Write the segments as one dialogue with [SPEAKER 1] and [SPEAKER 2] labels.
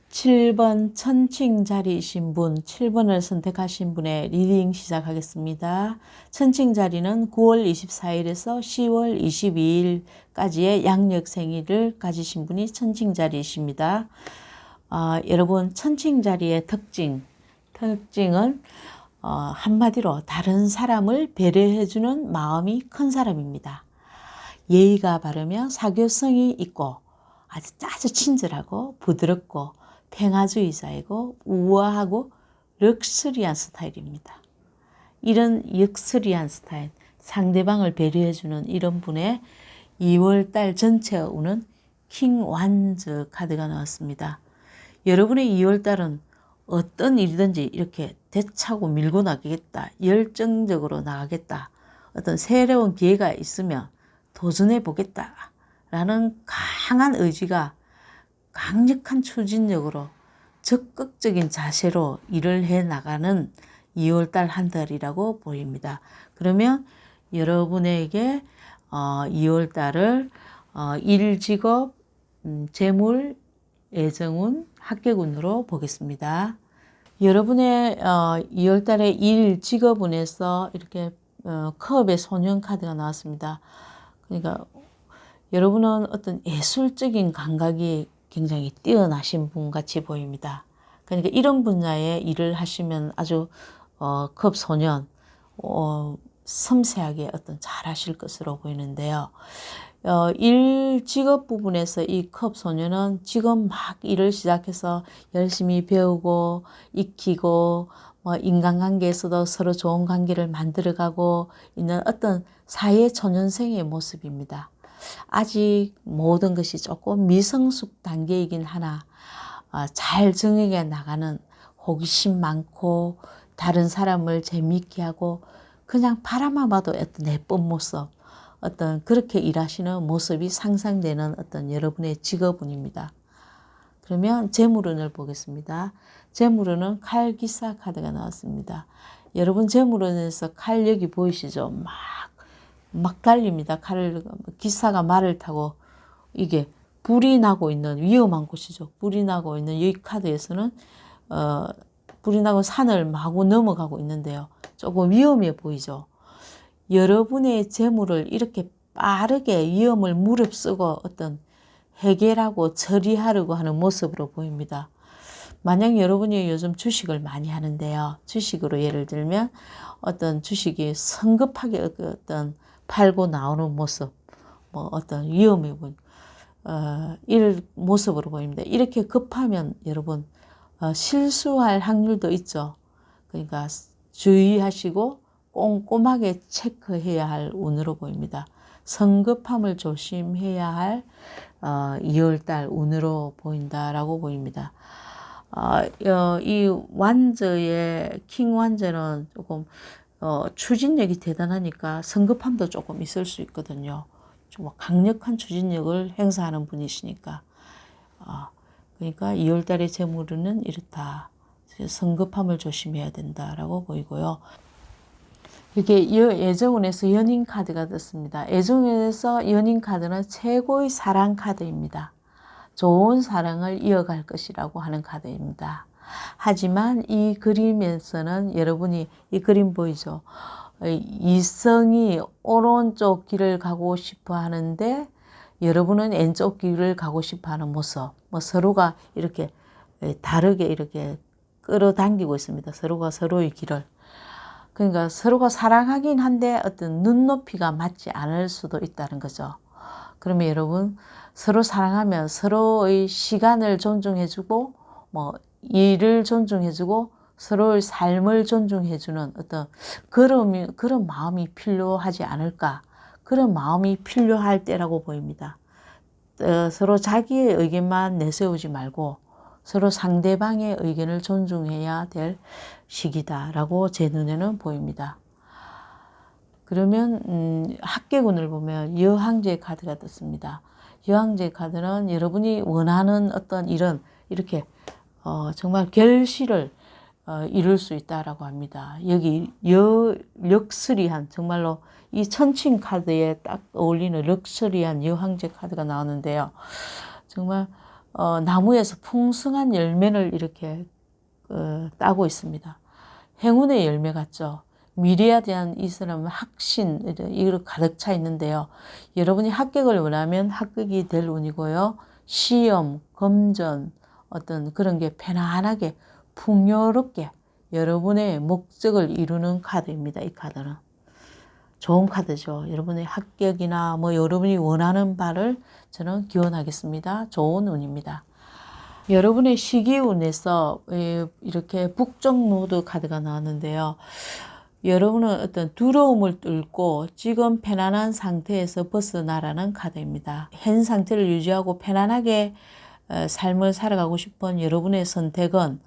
[SPEAKER 1] 7번 천칭 자리이신 분, 7번을 선택하신 분의 리딩 시작하겠습니다. 천칭 자리는 9월 24일에서 10월 22일까지의 양력 생일을 가지신 분이 천칭 자리이십니다. 여러분, 천칭 자리의 특징은 한마디로 다른 사람을 배려해주는 마음이 큰 사람입니다. 예의가 바르며 사교성이 있고 아주 친절하고 부드럽고 평화주의자이고 우아하고 럭셔리한 스타일입니다. 이런 럭셔리한 스타일, 상대방을 배려해주는 이런 분의 2월달 전체 운은 킹 완즈 카드가 나왔습니다. 여러분의 2월달은 어떤 일이든지 이렇게 대차고 밀고 나가겠다, 열정적으로 나가겠다, 어떤 새로운 기회가 있으면 도전해 보겠다 라는 강한 의지가 강력한 추진력으로 적극적인 자세로 일을 해 나가는 2월달 한 달이라고 보입니다. 그러면 여러분에게 2월달을 일, 직업, 재물, 애정운, 합격운으로 보겠습니다. 여러분의 2월달에 일, 직업운에서 이렇게 컵의 소년 카드가 나왔습니다. 그러니까 여러분은 어떤 예술적인 감각이 굉장히 뛰어나신 분 같이 보입니다. 그러니까 이런 분야의 일을 하시면 아주 컵 소년 섬세하게 잘하실 것으로 보이는데요. 일 직업 부분에서 이 컵 소년은 지금 막 일을 시작해서 열심히 배우고 익히고 인간관계에서도 서로 좋은 관계를 만들어가고 있는 어떤 사회 초년생의 모습입니다. 아직 모든 것이 조금 미성숙 단계이긴 하나 잘 정해져 나가는 호기심 많고 다른 사람을 재미있게 하고 그냥 바라만 봐도 어떤 예쁜 모습, 그렇게 일하시는 모습이 상상되는 여러분의 직업운입니다. 그러면 재물운을 보겠습니다. 재물운은 칼기사 카드가 나왔습니다. 여러분 재물운에서 칼 여기 보이시죠? 막 달립니다. 기사가 말을 타고 이게 불이 나고 있는 위험한 곳이죠. 불이 나고 있는 이 카드에서는 불이 나고 산을 마구 넘어가고 있는데요. 조금 위험해 보이죠. 여러분의 재물을 이렇게 빠르게 위험을 무릅쓰고 해결하고 처리하려고 하는 모습으로 보입니다. 만약 여러분이 요즘 주식을 많이 하는데요. 주식으로 예를 들면 주식이 성급하게 팔고 나오는 모습, 위험해 보인 이런 모습으로 보입니다. 이렇게 급하면 여러분 실수할 확률도 있죠. 그러니까 주의하시고 꼼꼼하게 체크해야 할 운으로 보입니다. 성급함을 조심해야 할 2월달 운으로 보인다라고 보입니다. 이 완저의 킹 완저는 조금 추진력이 대단하니까 성급함도 조금 있을 수 있거든요. 좀 강력한 추진력을 행사하는 분이시니까. 그러니까 2월달의 재물은 이렇다. 성급함을 조심해야 된다라고 보이고요. 이렇게 애정운에서 연인 카드가 떴습니다. 애정운에서 연인 카드는 최고의 사랑 카드입니다. 좋은 사랑을 이어갈 것이라고 하는 카드입니다. 하지만 이 그림에서는 여러분이 이 그림 보이죠? 이성이 오른쪽 길을 가고 싶어 하는데 여러분은 왼쪽 길을 가고 싶어 하는 모습. 서로가 이렇게 다르게 이렇게 끌어당기고 있습니다. 서로가 서로의 길을. 그러니까 서로가 사랑하긴 한데 눈높이가 맞지 않을 수도 있다는 거죠. 그러면 여러분 서로 사랑하면 서로의 시간을 존중해주고 일을 존중해주고 서로의 삶을 존중해주는 그런 마음이 필요하지 않을까. 그런 마음이 필요할 때라고 보입니다. 서로 자기의 의견만 내세우지 말고 서로 상대방의 의견을 존중해야 될 시기다라고 제 눈에는 보입니다. 그러면 합격운을 보면 여항제 카드가 떴습니다. 여항제 카드는 여러분이 원하는 일은 이렇게 정말 결실을 이룰 수 있다라고 합니다. 여기 럭셔리한 정말로 이 천칭 카드에 딱 어울리는 럭셔리한 여항제 카드가 나오는데요. 정말 나무에서 풍성한 열매를 이렇게 따고 있습니다. 행운의 열매 같죠. 미래에 대한 이 사람은 확신, 이거 가득 차 있는데요. 여러분이 합격을 원하면 합격이 될 운이고요. 시험, 검전, 어떤 그런 게 편안하게, 풍요롭게 여러분의 목적을 이루는 카드입니다. 이 카드는. 좋은 카드죠. 여러분의 합격이나 뭐 여러분이 원하는 바를 저는 기원하겠습니다. 좋은 운입니다. 여러분의 시기운에서 이렇게 북쪽 노드 카드가 나왔는데요. 여러분은 어떤 두려움을 뚫고 지금 편안한 상태에서 벗어나라는 카드입니다. 현 상태를 유지하고 편안하게 삶을 살아가고 싶은 여러분의 선택은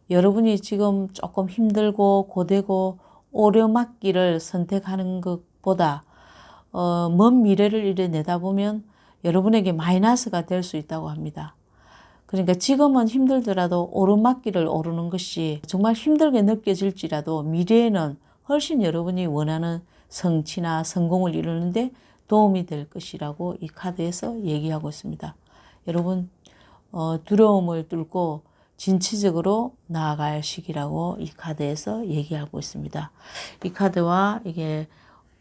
[SPEAKER 1] 여러분이 지금 조금 힘들고 고되고 오르막길을 선택하는 것보다 먼 미래를 이래 내다보면 여러분에게 마이너스가 될 수 있다고 합니다. 그러니까 지금은 힘들더라도 오르막길을 오르는 것이 정말 힘들게 느껴질지라도 미래에는 훨씬 여러분이 원하는 성취나 성공을 이루는데 도움이 될 것이라고 이 카드에서 얘기하고 있습니다. 여러분 두려움을 뚫고 진취적으로 나아갈 시기라고 이 카드에서 얘기하고 있습니다. 이 카드와 이게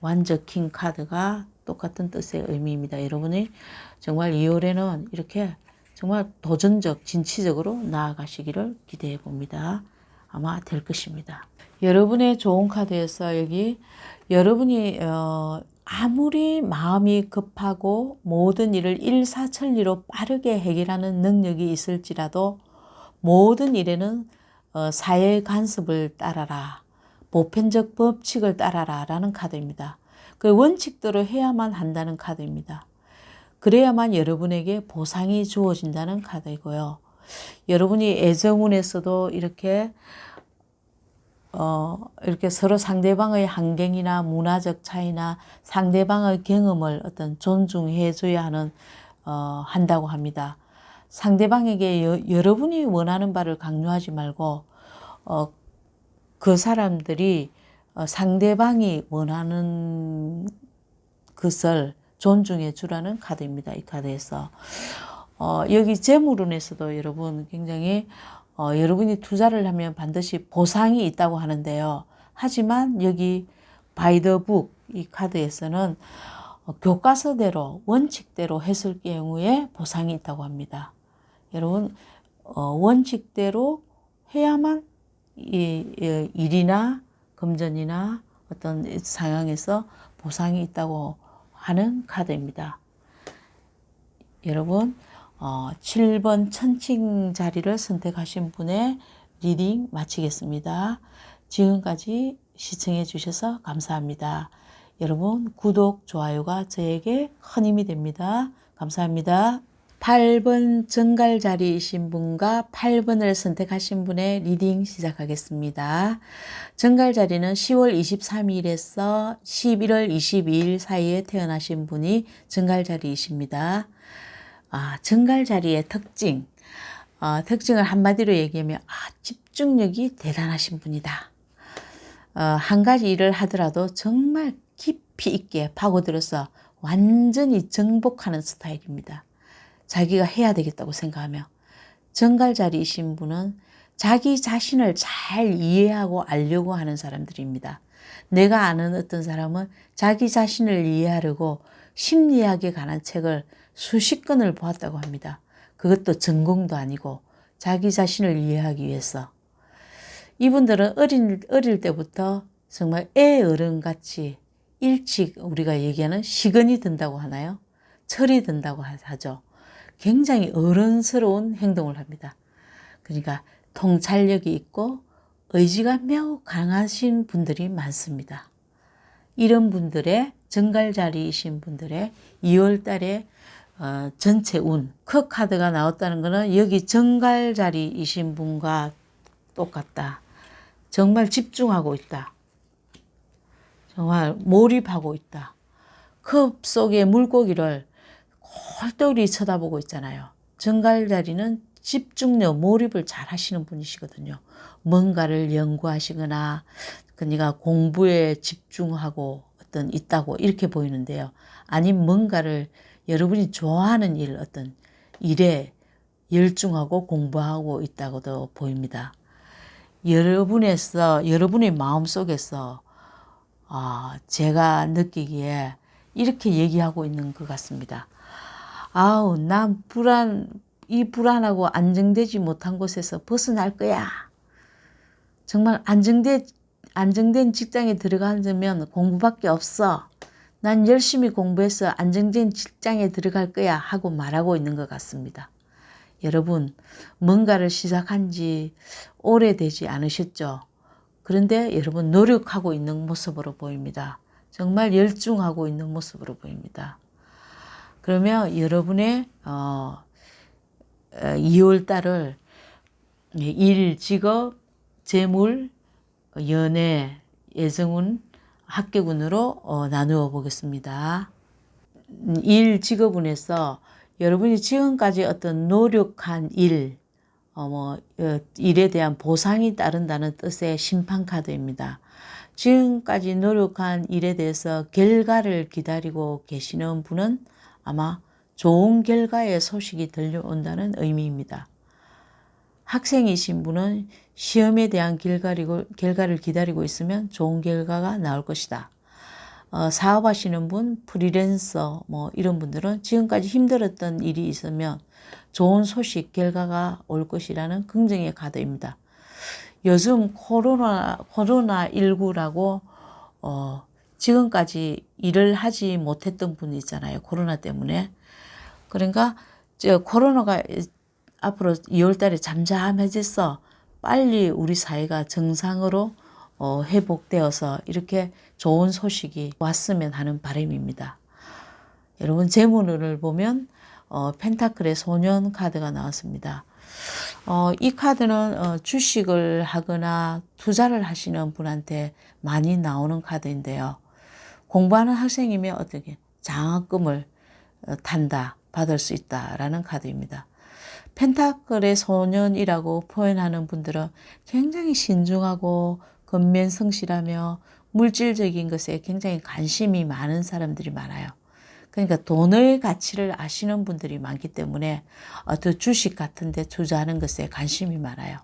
[SPEAKER 1] 완저킹 카드가 똑같은 뜻의 의미입니다. 여러분이 정말 2월에는 이렇게 정말 도전적, 진취적으로 나아가시기를 기대해 봅니다. 아마 될 것입니다. 여러분의 좋은 카드에서 여기 여러분이 아무리 마음이 급하고 모든 일을 일사천리로 빠르게 해결하는 능력이 있을지라도 모든 일에는 사회의 간섭을 따라라. 보편적 법칙을 따라라 라는 카드입니다. 그 원칙대로 해야만 한다는 카드입니다. 그래야만 여러분에게 보상이 주어진다는 카드이고요. 여러분이 애정운에서도 이렇게 서로 상대방의 환경이나 문화적 차이나 상대방의 경험을 어떤 존중해 줘야 한다고 합니다. 상대방에게 여러분이 원하는 바를 강요하지 말고 그 사람들이 상대방이 원하는 것을 존중해 주라는 카드입니다. 이 카드에서. 여기 재물운에서도 여러분 굉장히 여러분이 투자를 하면 반드시 보상이 있다고 하는데요. 하지만 여기 바이 더 북 이 카드에서는 교과서대로 원칙대로 했을 경우에 보상이 있다고 합니다. 여러분 원칙대로 해야만 일이나 금전이나 어떤 상황에서 보상이 있다고 하는 카드입니다. 여러분 7번 천칭 자리를 선택하신 분의 리딩 마치겠습니다. 지금까지 시청해 주셔서 감사합니다. 여러분 구독, 좋아요가 저에게 큰 힘이 됩니다. 감사합니다. 8번 정갈 자리이신 분과 8번을 선택하신 분의 리딩 시작하겠습니다. 정갈 자리는 10월 23일에서 11월 22일 사이에 태어나신 분이 정갈 자리이십니다. 정갈 자리의 특징, 특징을 한마디로 얘기하면 집중력이 대단하신 분이다. 한 가지 일을 하더라도 정말 깊이 있게 파고들어서 완전히 정복하는 스타일입니다. 자기가 해야 되겠다고 생각하며. 정갈 자리이신 분은 자기 자신을 잘 이해하고 알려고 하는 사람들입니다. 내가 아는 어떤 사람은 자기 자신을 이해하려고 심리학에 관한 책을 수십 권을 보았다고 합니다. 그것도 전공도 아니고 자기 자신을 이해하기 위해서. 이분들은 어릴 때부터 정말 애 어른같이 일찍 우리가 얘기하는 시건이 든다고 하나요? 철이 든다고 하죠. 굉장히 어른스러운 행동을 합니다. 그러니까 통찰력이 있고 의지가 매우 강하신 분들이 많습니다. 이런 분들의 정갈 자리이신 분들의 2월 달에 전체 운, 크 카드가 나왔다는 것은 여기 정갈 자리이신 분과 똑같다. 정말 집중하고 있다. 정말 몰입하고 있다. 컵 속의 물고기를 골똘히 쳐다보고 있잖아요. 정갈 자리는 집중력, 몰입을 잘 하시는 분이시거든요. 뭔가를 연구하시거나 그러니까 공부에 집중하고 있다고 이렇게 보이는데요. 아니면 뭔가를 여러분이 좋아하는 일, 어떤 일에 열중하고 공부하고 있다고도 보입니다. 여러분의 마음속에서 제가 느끼기에 이렇게 얘기하고 있는 것 같습니다. 아우, 난 이 불안하고 안정되지 못한 곳에서 벗어날 거야. 정말 안정된 직장에 들어가면 공부밖에 없어. 난 열심히 공부해서 안정된 직장에 들어갈 거야 하고 말하고 있는 것 같습니다. 여러분, 뭔가를 시작한 지 오래되지 않으셨죠? 그런데 여러분 노력하고 있는 모습으로 보입니다. 정말 열중하고 있는 모습으로 보입니다. 그러면 여러분의 2월 달을 일, 직업, 재물, 연애, 애정운, 합격운으로 나누어 보겠습니다. 일, 직업운에서 여러분이 지금까지 어떤 노력한 일, 일에 대한 보상이 따른다는 뜻의 심판카드입니다. 지금까지 노력한 일에 대해서 결과를 기다리고 계시는 분은 아마 좋은 결과의 소식이 들려온다는 의미입니다. 학생이신 분은 시험에 대한 결과를 기다리고 있으면 좋은 결과가 나올 것이다. 사업하시는 분, 프리랜서 이런 분들은 지금까지 힘들었던 일이 있으면 좋은 소식, 결과가 올 것이라는 긍정의 카드입니다. 요즘 코로나19라고 지금까지 일을 하지 못했던 분이 있잖아요. 코로나 때문에. 그러니까 코로나가 앞으로 2월 달에 잠잠해져서 빨리 우리 사회가 정상으로 회복되어서 이렇게 좋은 소식이 왔으면 하는 바람입니다. 여러분 재물을 보면 펜타클의 소년 카드가 나왔습니다. 이 카드는 주식을 하거나 투자를 하시는 분한테 많이 나오는 카드인데요. 공부하는 학생이면 어떻게 장학금을 받을 수 있다라는 카드입니다. 펜타클의 소년이라고 표현하는 분들은 굉장히 신중하고 근면성실하며 물질적인 것에 굉장히 관심이 많은 사람들이 많아요. 그러니까 돈의 가치를 아시는 분들이 많기 때문에 어떤 주식 같은 데 투자하는 것에 관심이 많아요.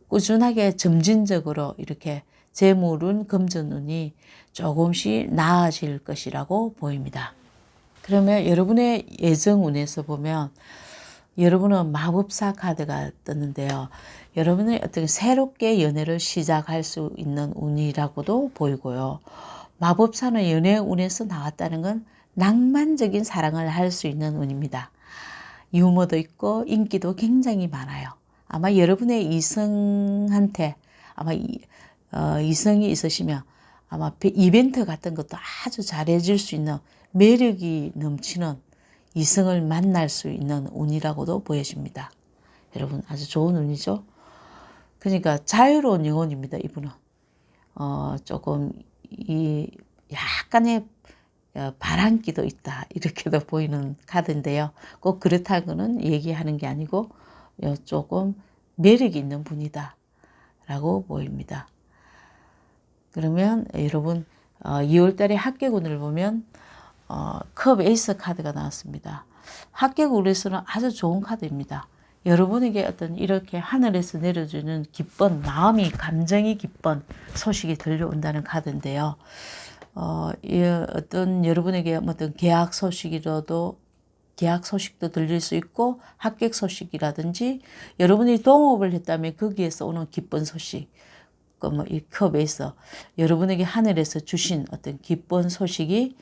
[SPEAKER 1] 꾸준하게 점진적으로 이렇게 재물운, 금전운이 조금씩 나아질 것이라고 보입니다. 그러면 여러분의 예정운에서 보면 여러분은 마법사 카드가 떴는데요. 여러분은 어떻게 새롭게 연애를 시작할 수 있는 운이라고도 보이고요. 마법사는 연애 운에서 나왔다는 건 낭만적인 사랑을 할 수 있는 운입니다. 유머도 있고 인기도 굉장히 많아요. 아마 여러분의 이성한테 이성이 있으시면 아마 이벤트 같은 것도 아주 잘해줄 수 있는 매력이 넘치는 이성을 만날 수 있는 운이라고도 보여집니다. 여러분 아주 좋은 운이죠. 그러니까 자유로운 영혼입니다. 이분은 조금 약간의 바람기도 있다 이렇게도 보이는 카드인데요. 꼭 그렇다고는 얘기하는 게 아니고 조금 매력이 있는 분이다 라고 보입니다. 그러면 여러분 2월 달에 합격운을 보면 컵 에이스 카드가 나왔습니다. 합격운에서는 아주 좋은 카드입니다. 여러분에게 어떤 이렇게 하늘에서 내려주는 기쁜 마음이 감정이 기쁜 소식이 들려온다는 카드인데요. 어떤 여러분에게 어떤 계약 소식도 들릴 수 있고 합격 소식이라든지 여러분이 동업을 했다면 거기에서 오는 기쁜 소식 이 컵에서 여러분에게 하늘에서 주신 어떤 기쁜 소식이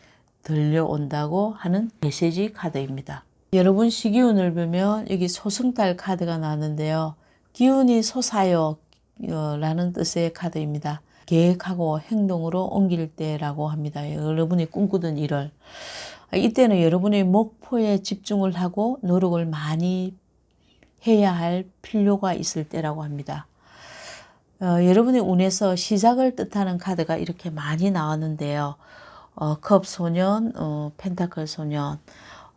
[SPEAKER 1] 들려온다고 하는 메시지 카드입니다. 여러분 시기운을 보면 여기 소승달 카드가 나왔는데요. 기운이 솟아요 라는 뜻의 카드입니다. 계획하고 행동으로 옮길 때라고 합니다. 여러분이 꿈꾸던 일을 이때는 여러분의 목표에 집중을 하고 노력을 많이 해야 할 필요가 있을 때라고 합니다. 여러분의 운에서 시작을 뜻하는 카드가 이렇게 많이 나왔는데요. 컵 소년, 펜타클 소년,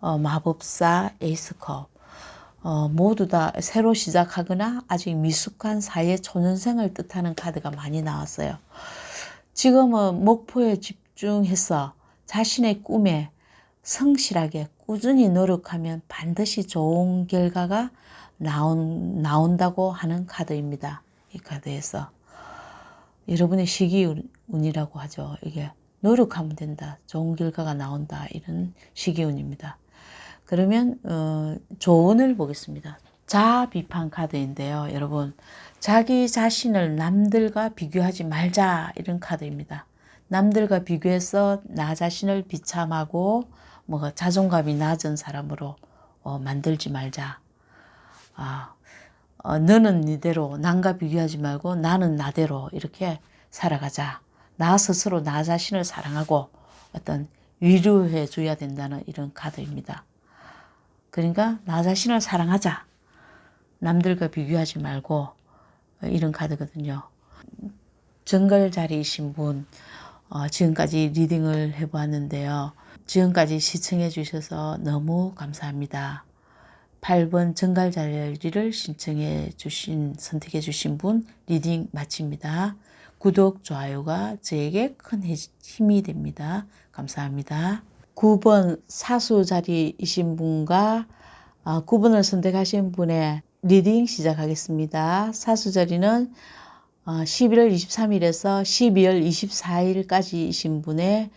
[SPEAKER 1] 마법사, 에이스컵 모두 다 새로 시작하거나 아직 미숙한 사회 초년생을 뜻하는 카드가 많이 나왔어요. 지금은 목표에 집중해서 자신의 꿈에 성실하게 꾸준히 노력하면 반드시 좋은 결과가 나온다고 하는 카드입니다. 이 카드에서 여러분의 시기운이라고 하죠. 이게 노력하면 된다, 좋은 결과가 나온다, 이런 시기운입니다. 그러면 조언을 보겠습니다. 자아 비판 카드인데요. 여러분, 자기 자신을 남들과 비교하지 말자, 이런 카드입니다. 남들과 비교해서 나 자신을 비참하고 뭐 자존감이 낮은 사람으로 만들지 말자. 너는 니대로, 남과 비교하지 말고 나는 나대로 이렇게 살아가자. 나 스스로 나 자신을 사랑하고 어떤 위로해 줘야 된다는 이런 카드입니다. 그러니까 나 자신을 사랑하자. 남들과 비교하지 말고, 이런 카드거든요. 정글 자리이신 분, 지금까지 리딩을 해보았는데요. 지금까지 시청해 주셔서 너무 감사합니다. 8번 정갈 자리를 선택해 주신 분 리딩 마칩니다. 구독, 좋아요가 저에게 큰 힘이 됩니다. 감사합니다. 9번 사수 자리이신 분과 9번을 선택하신 분의 리딩 시작하겠습니다. 사수 자리는 11월 23일에서 12월 24일까지이신 분의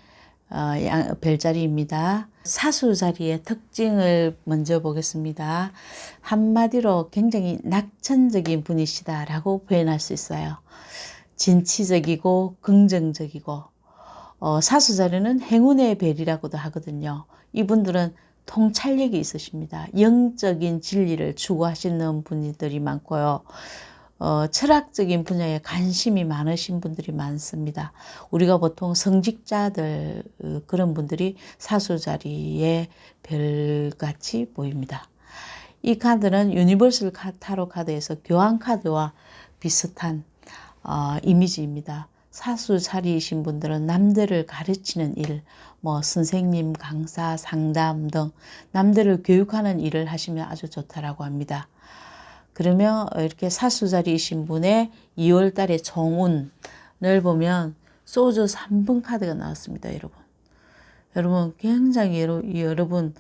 [SPEAKER 1] 별자리입니다. 사수 자리의 특징을 먼저 보겠습니다. 한마디로 굉장히 낙천적인 분이시다라고 표현할 수 있어요. 진취적이고 긍정적이고, 사수 자리는 행운의 별이라고도 하거든요. 이분들은 통찰력이 있으십니다. 영적인 진리를 추구하시는 분들이 많고요. 철학적인 분야에 관심이 많으신 분들이 많습니다. 우리가 보통 성직자들, 그런 분들이 사수 자리에 별같이 보입니다. 이 카드는 유니버설 타로 카드에서 교환 카드와 비슷한 이미지입니다. 사수 자리이신 분들은 남들을 가르치는 일, 뭐 선생님, 강사, 상담 등 남들을 교육하는 일을 하시면 아주 좋다라고 합니다. 그러면 이렇게 사수 자리이신 분의 2월 달의 총운을 보면 소주 3번 카드가 나왔습니다, 여러분. 여러분, 굉장히 여러분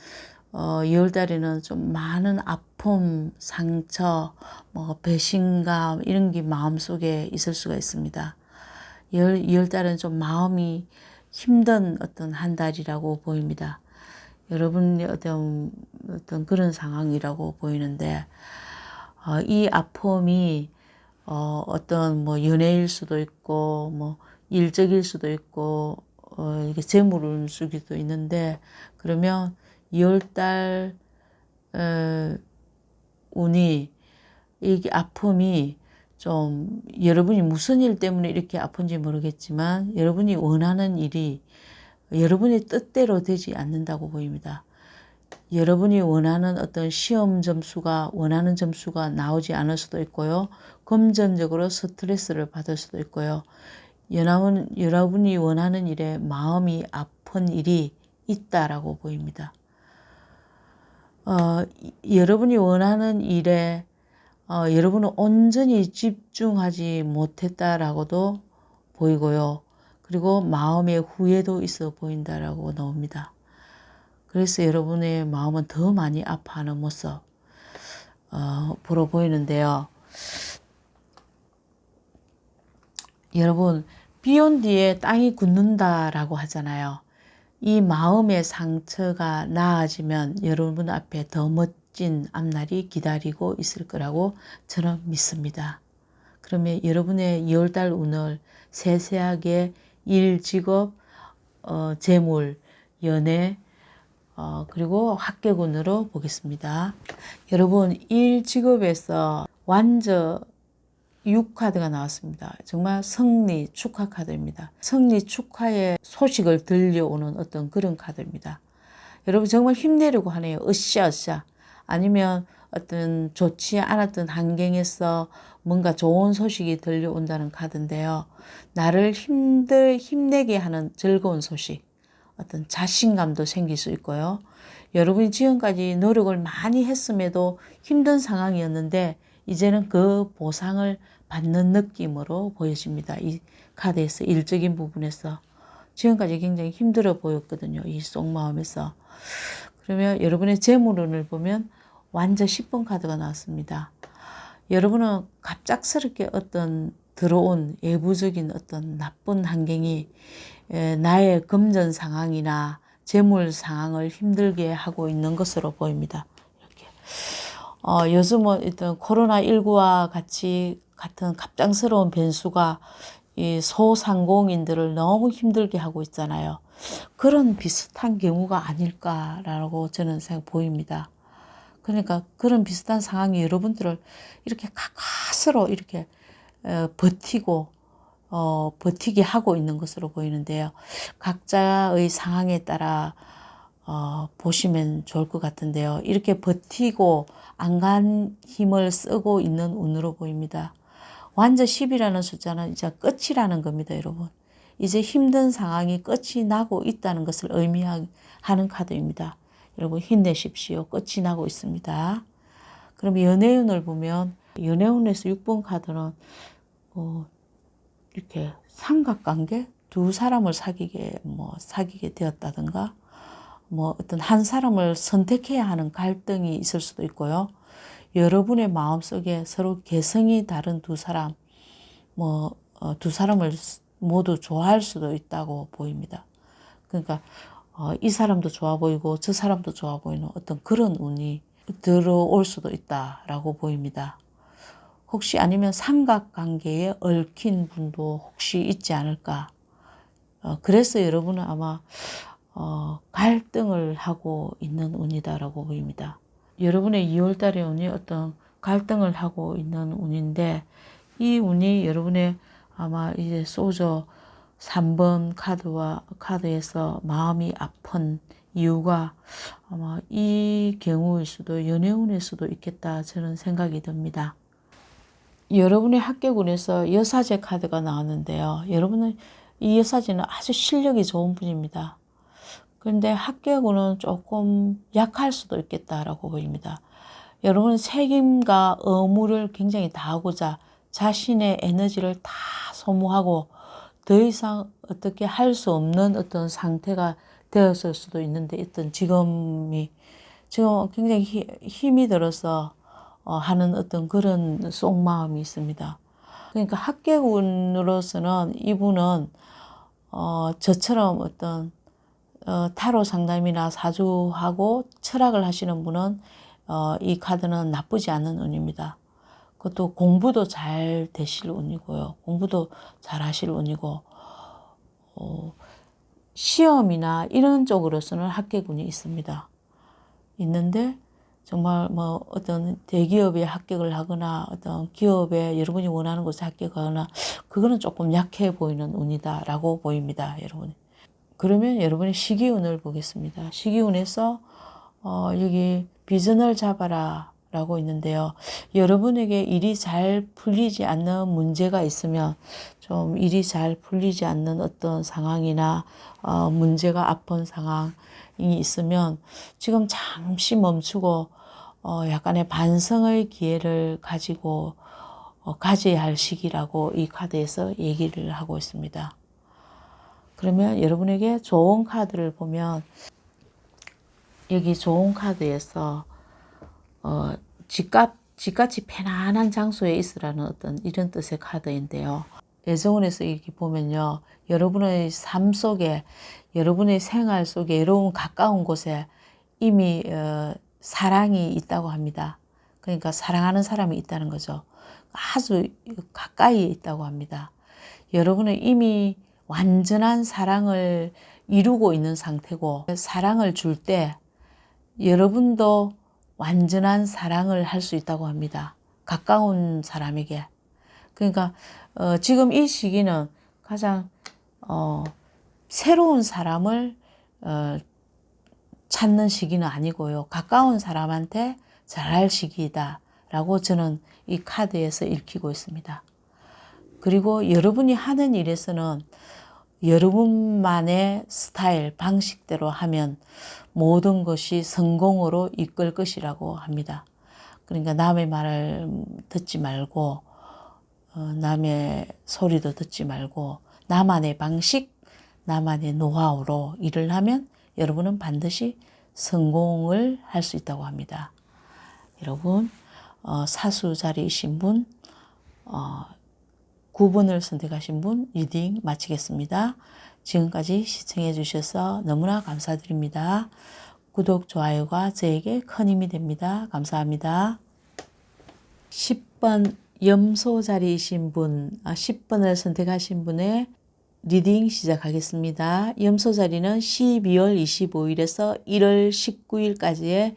[SPEAKER 1] 2월 달에는 좀 많은 아픔, 상처, 뭐 배신감 이런 게 마음속에 있을 수가 있습니다. 2월 달은 좀 마음이 힘든 어떤 한 달이라고 보입니다. 여러분이 어떤 그런 상황이라고 보이는데, 이 아픔이 어떤 뭐 연애일 수도 있고 뭐 일적일 수도 있고 이게 재물을 수기도 있는데, 그러면 2월달 운이, 이게 아픔이 좀 여러분이 무슨 일 때문에 이렇게 아픈지 모르겠지만 여러분이 원하는 일이 여러분의 뜻대로 되지 않는다고 보입니다. 여러분이 원하는 어떤 시험 점수가 원하는 점수가 나오지 않을 수도 있고요. 금전적으로 스트레스를 받을 수도 있고요. 여러분이 원하는 일에 마음이 아픈 일이 있다라고 보입니다. 여러분이 원하는 일에 여러분은 온전히 집중하지 못했다라고도 보이고요. 그리고 마음의 후회도 있어 보인다라고 나옵니다. 그래서 여러분의 마음은 더 많이 아파하는 모습 보러 보이는데요. 여러분, 비 온 뒤에 땅이 굳는다라고 하잖아요. 이 마음의 상처가 나아지면 여러분 앞에 더 멋진 앞날이 기다리고 있을 거라고 저는 믿습니다. 그러면 여러분의 2월달 운을 세세하게 일, 직업, 재물, 연애, 그리고 합격운으로 보겠습니다. 여러분, 일, 직업에서 완저 6카드가 나왔습니다. 정말 승리 축하 카드입니다. 승리 축하의 소식을 들려오는 어떤 그런 카드입니다. 여러분 정말 힘내려고 하네요. 으쌰으쌰. 아니면 어떤 좋지 않았던 환경에서 뭔가 좋은 소식이 들려온다는 카드인데요. 나를 힘내게 하는 즐거운 소식, 어떤 자신감도 생길 수 있고요. 여러분이 지금까지 노력을 많이 했음에도 힘든 상황이었는데 이제는 그 보상을 받는 느낌으로 보여집니다. 이 카드에서 일적인 부분에서 지금까지 굉장히 힘들어 보였거든요. 이 속마음에서. 그러면 여러분의 재물운을 보면 완전 10번 카드가 나왔습니다. 여러분은 갑작스럽게 어떤 들어온 외부적인 어떤 나쁜 환경이 나의 금전 상황이나 재물 상황을 힘들게 하고 있는 것으로 보입니다. 이렇게. 요즘은 일단 코로나19와 같은 갑작스러운 변수가 이 소상공인들을 너무 힘들게 하고 있잖아요. 그런 비슷한 경우가 아닐까라고 저는 보입니다. 그러니까 그런 비슷한 상황이 여러분들을 이렇게 가까스로 이렇게 버티게 하고 있는 것으로 보이는데요. 각자의 상황에 따라 보시면 좋을 것 같은데요. 이렇게 버티고 안간 힘을 쓰고 있는 운으로 보입니다. 완전 10이라는 숫자는 이제 끝이라는 겁니다, 여러분. 이제 힘든 상황이 끝이 나고 있다는 것을 의미하는 카드입니다. 여러분 힘내십시오. 끝이 나고 있습니다. 그럼 연애운을 보면 연애운에서 6번 카드는 이렇게 삼각관계 두 사람을 사귀게 되었다든가 어떤 한 사람을 선택해야 하는 갈등이 있을 수도 있고요. 여러분의 마음속에 서로 개성이 다른 두 사람, 두 사람을 모두 좋아할 수도 있다고 보입니다. 그러니까 이 사람도 좋아 보이고 저 사람도 좋아 보이는 어떤 그런 운이 들어올 수도 있다라고 보입니다. 혹시 아니면 삼각관계에 얽힌 분도 혹시 있지 않을까. 그래서 여러분은 아마 갈등을 하고 있는 운이다라고 보입니다. 여러분의 2월달의 운이 어떤 갈등을 하고 있는 운인데 이 운이 여러분의 아마 이제 소저 3번 카드에서 마음이 아픈 이유가 아마 이 경우일 수도 연애운일 수도 있겠다 저는 생각이 듭니다. 여러분의 합격운에서 여사제 카드가 나왔는데요. 여러분은 이 여사제는 아주 실력이 좋은 분입니다. 그런데 합격운은 조금 약할 수도 있겠다라고 보입니다. 여러분은 책임과 의무를 굉장히 다하고자 자신의 에너지를 다 소모하고 더 이상 어떻게 할 수 없는 어떤 상태가 되었을 수도 있는데 지금 굉장히 힘이 들어서 하는 어떤 그런 속마음이 있습니다. 그러니까 합격운으로서는 이분은 저처럼 어떤 타로 상담이나 사주하고 철학을 하시는 분은 이 카드는 나쁘지 않은 운입니다. 그것도 공부도 잘 되실 운이고요. 공부도 잘 하실 운이고 시험이나 이런 쪽으로서는 합격운이 있습니다. 있는데 정말 어떤 대기업에 합격을 하거나 어떤 기업에 여러분이 원하는 곳에 합격하거나 그거는 조금 약해 보이는 운이다라고 보입니다, 여러분. 그러면 여러분의 시기운을 보겠습니다. 시기운에서 여기 비전을 잡아라 라고 있는데요. 여러분에게 일이 잘 풀리지 않는 문제가 있으면 좀 일이 잘 풀리지 않는 어떤 상황이나 문제가 아픈 상황이 있으면 지금 잠시 멈추고 약간의 반성의 기회를 가지고 가져야 할 시기라고 이 카드에서 얘기를 하고 있습니다. 그러면 여러분에게 좋은 카드를 보면 여기 좋은 카드에서 집같이 편안한 장소에 있으라는 어떤 이런 뜻의 카드인데요. 애정운에서 이렇게 보면요. 여러분의 삶 속에, 여러분의 생활 속에, 여러분 가까운 곳에 이미 사랑이 있다고 합니다. 그러니까 사랑하는 사람이 있다는 거죠. 아주 가까이에 있다고 합니다. 여러분은 이미 완전한 사랑을 이루고 있는 상태고 사랑을 줄 때 여러분도 완전한 사랑을 할 수 있다고 합니다. 가까운 사람에게. 그러니까 지금 이 시기는 가장 새로운 사람을 찾는 시기는 아니고요. 가까운 사람한테 잘할 시기이다 라고 저는 이 카드에서 읽히고 있습니다. 그리고 여러분이 하는 일에서는 여러분만의 스타일, 방식대로 하면 모든 것이 성공으로 이끌 것이라고 합니다. 그러니까 남의 말을 듣지 말고 남의 소리도 듣지 말고 나만의 방식, 나만의 노하우로 일을 하면 여러분은 반드시 성공을 할 수 있다고 합니다. 여러분, 사수 자리이신 분, 9번을 선택하신 분 리딩 마치겠습니다. 지금까지 시청해 주셔서 너무나 감사드립니다. 구독, 좋아요가 저에게 큰 힘이 됩니다. 감사합니다. 10번 염소 자리이신 분, 10번을 선택하신 분의 리딩 시작하겠습니다. 염소 자리는 12월 25일에서 1월 19일까지의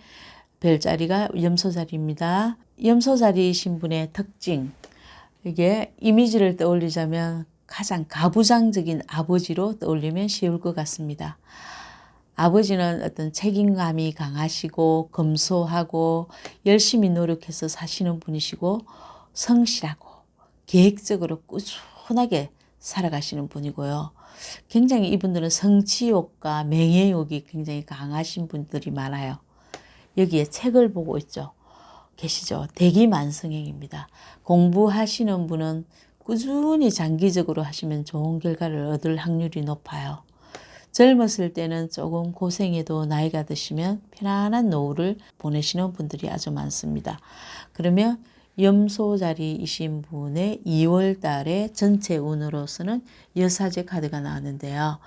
[SPEAKER 1] 별자리가 염소 자리입니다. 염소 자리이신 분의 특징, 이게 이미지를 떠올리자면 가장 가부장적인 아버지로 떠올리면 쉬울 것 같습니다. 아버지는 어떤 책임감이 강하시고 검소하고 열심히 노력해서 사시는 분이시고 성실하고 계획적으로 꾸준하게 살아가시는 분이고요. 굉장히 이분들은 성취욕과 명예욕이 굉장히 강하신 분들이 많아요. 여기에 책을 보고 있죠. 계시죠. 대기만성형입니다. 공부하시는 분은 꾸준히 장기적으로 하시면 좋은 결과를 얻을 확률이 높아요. 젊었을 때는 조금 고생해도 나이가 드시면 편안한 노후를 보내시는 분들이 아주 많습니다. 그러면 염소 자리이신 분의 2월 달에 전체 운으로서는 여사제 카드가 나왔는데요.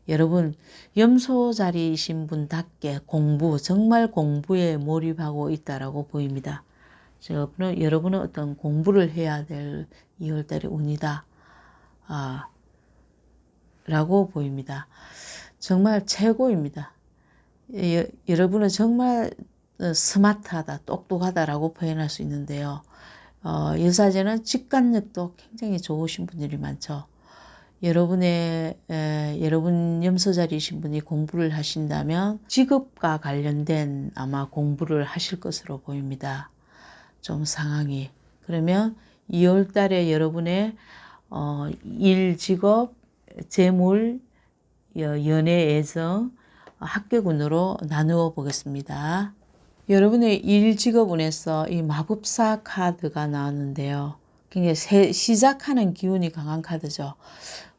[SPEAKER 1] 여러분, 염소 자리이신 분답게 정말 공부에 몰입하고 있다라고 보입니다. 여러분은 어떤 공부를 해야 될 2월 달의 운이다. 라고 보입니다. 정말 최고입니다. 여러분은 정말 스마트하다, 똑똑하다라고 표현할 수 있는데요. 여사제는 직관력도 굉장히 좋으신 분들이 많죠. 여러분 염소자리이신 분이 공부를 하신다면 직업과 관련된 아마 공부를 하실 것으로 보입니다. 좀 상황이. 그러면 2월 달에 여러분의 일, 직업, 재물, 연애, 애정, 합격운으로 나누어 보겠습니다. 여러분의 일, 직업운에서 이 마법사 카드가 나왔는데요. 굉장히 시작하는 기운이 강한 카드죠.